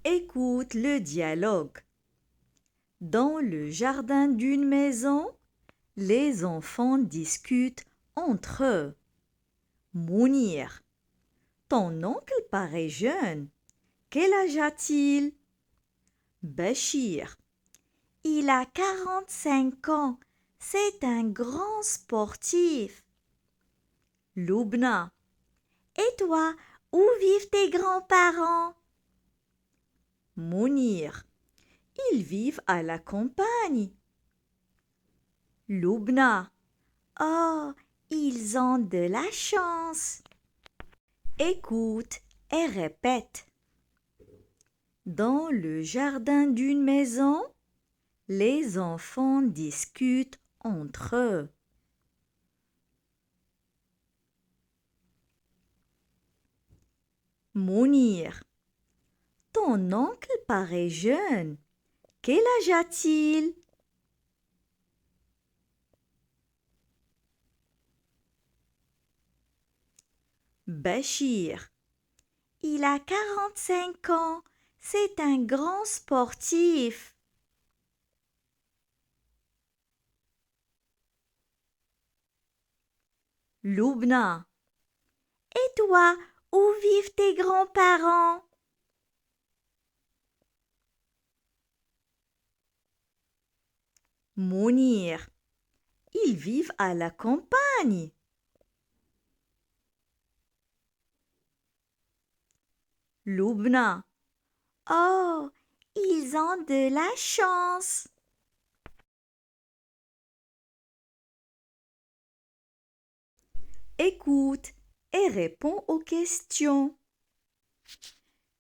Écoute le dialogue. Dans le jardin d'une maison, les enfants discutent entre eux. Mounir, ton oncle paraît jeune. Quel âge a-t-il? Bachir, il a 45 ans. C'est un grand sportif. Loubna, et toi, où vivent tes grands-parents? Mounir, ils vivent à la campagne. Loubna, oh, ils ont de la chance. Écoute et répète. Dans le jardin d'une maison, les enfants discutent entre eux. Mounir, ton oncle paraît jeune. Quel âge a-t-il? Bachir, il a 45 ans. C'est un grand sportif. Loubna, et toi, où vivent tes grands-parents? Mounir, ils vivent à la campagne. Loubna, oh, ils ont de la chance. Écoute et réponds aux questions.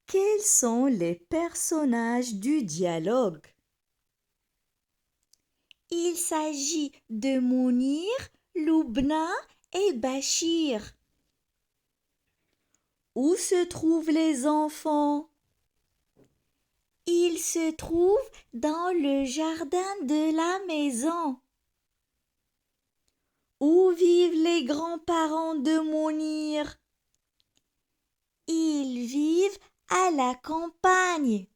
Quels sont les personnages du dialogue? Il s'agit de Mounir, Loubna et Bachir. Où se trouvent les enfants? Ils se trouvent dans le jardin de la maison. Où vivent les grands-parents de Mounir? Ils vivent à la campagne.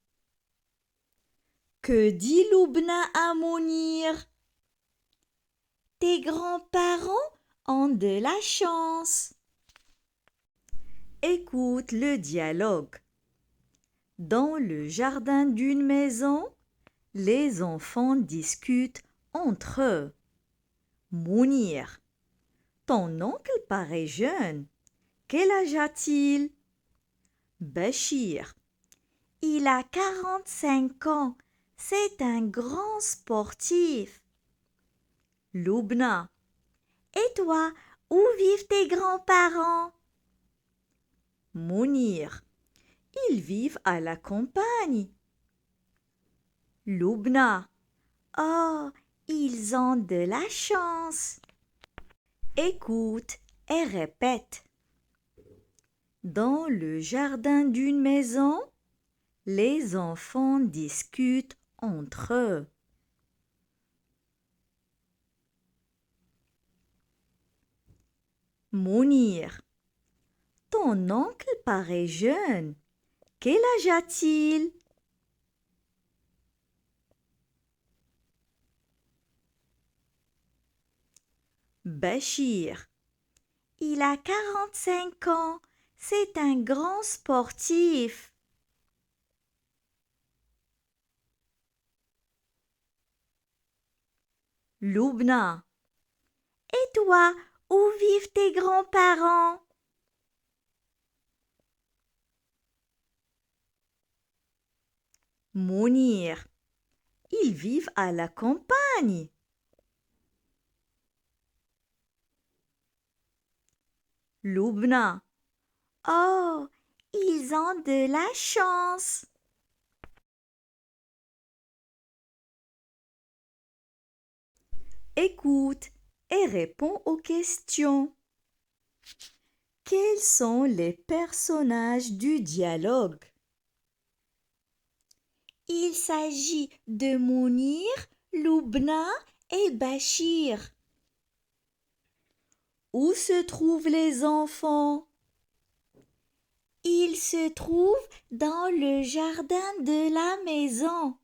Que dit Loubna à Mounir? Tes grands-parents ont de la chance. Écoute le dialogue. Dans le jardin d'une maison, les enfants discutent entre eux. Mounir, ton oncle paraît jeune. Quel âge a-t-il? Bachir, il a 45 ans. C'est un grand sportif. Loubna, et toi, où vivent tes grands-parents? Mounir, ils vivent à la campagne. Loubna, oh, ils ont de la chance. Écoute et répète. Dans le jardin d'une maison, les enfants discutent entre eux. Mounir, ton oncle paraît jeune. Quel âge a-t-il? Bachir, il a 45 ans. C'est un grand sportif. Loubna, et toi, où vivent tes grands-parents? Mounir, ils vivent à la campagne. Loubna, oh, ils ont de la chance. Écoute et réponds aux questions. Quels sont les personnages du dialogue? Il s'agit de Mounir, Loubna et Bachir. Où se trouvent les enfants? Il se trouve dans le jardin de la maison.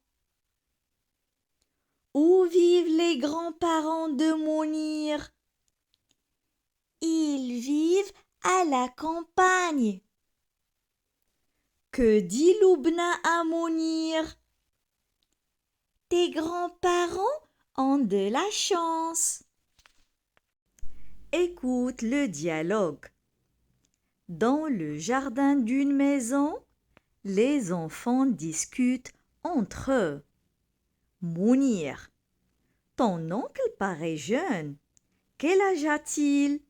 Où vivent les grands-parents de Mounir? Ils vivent à la campagne. Que dit Loubna à Mounir? Tes grands-parents ont de la chance. Écoute le dialogue. Dans le jardin d'une maison, les enfants discutent entre eux. Mounir, ton oncle paraît jeune. Quel âge a-t-il?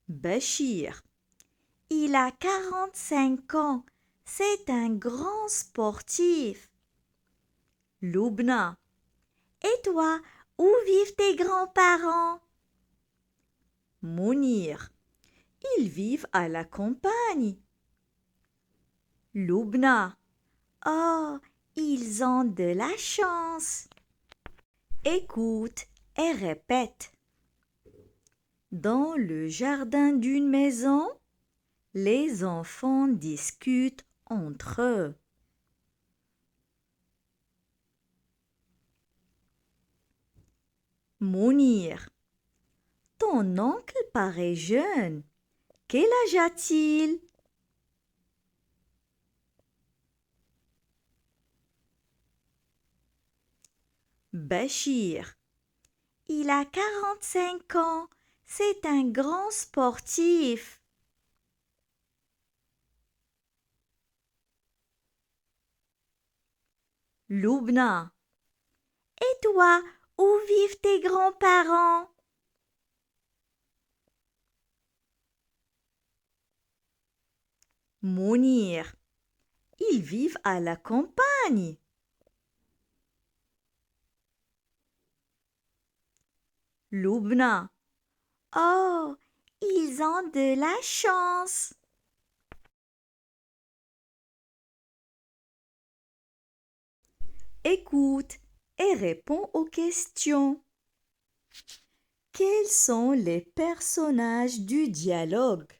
Bachir, il a 45 ans. C'est un grand sportif. Loubna, et toi, où vivent tes grands-parents? Mounir, ils vivent à la campagne. Loubna, oh, ils ont de la chance. Écoute et répète. Dans le jardin d'une maison, les enfants discutent entre eux. Mounir, ton oncle paraît jeune. Quel âge a-t-il? Bachir, il a 45 ans. C'est un grand sportif. Loubna, et toi, où vivent tes grands-parents? Mounir, ils vivent à la campagne. Loubna, oh, ils ont de la chance. Écoute et réponds aux questions. Quels sont les personnages du dialogue?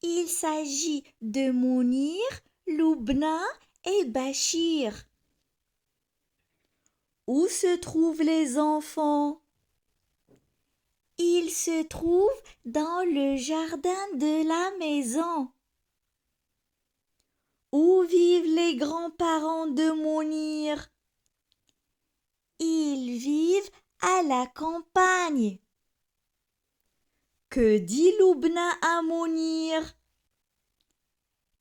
Il s'agit de Mounir, Loubna et Bachir. Où se trouvent les enfants? Ils se trouvent dans le jardin de la maison. Où vivent les grands-parents de Mounir? Ils vivent à la campagne. Que dit Loubna à Mounir?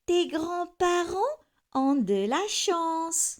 Tes grands-parents ont de la chance.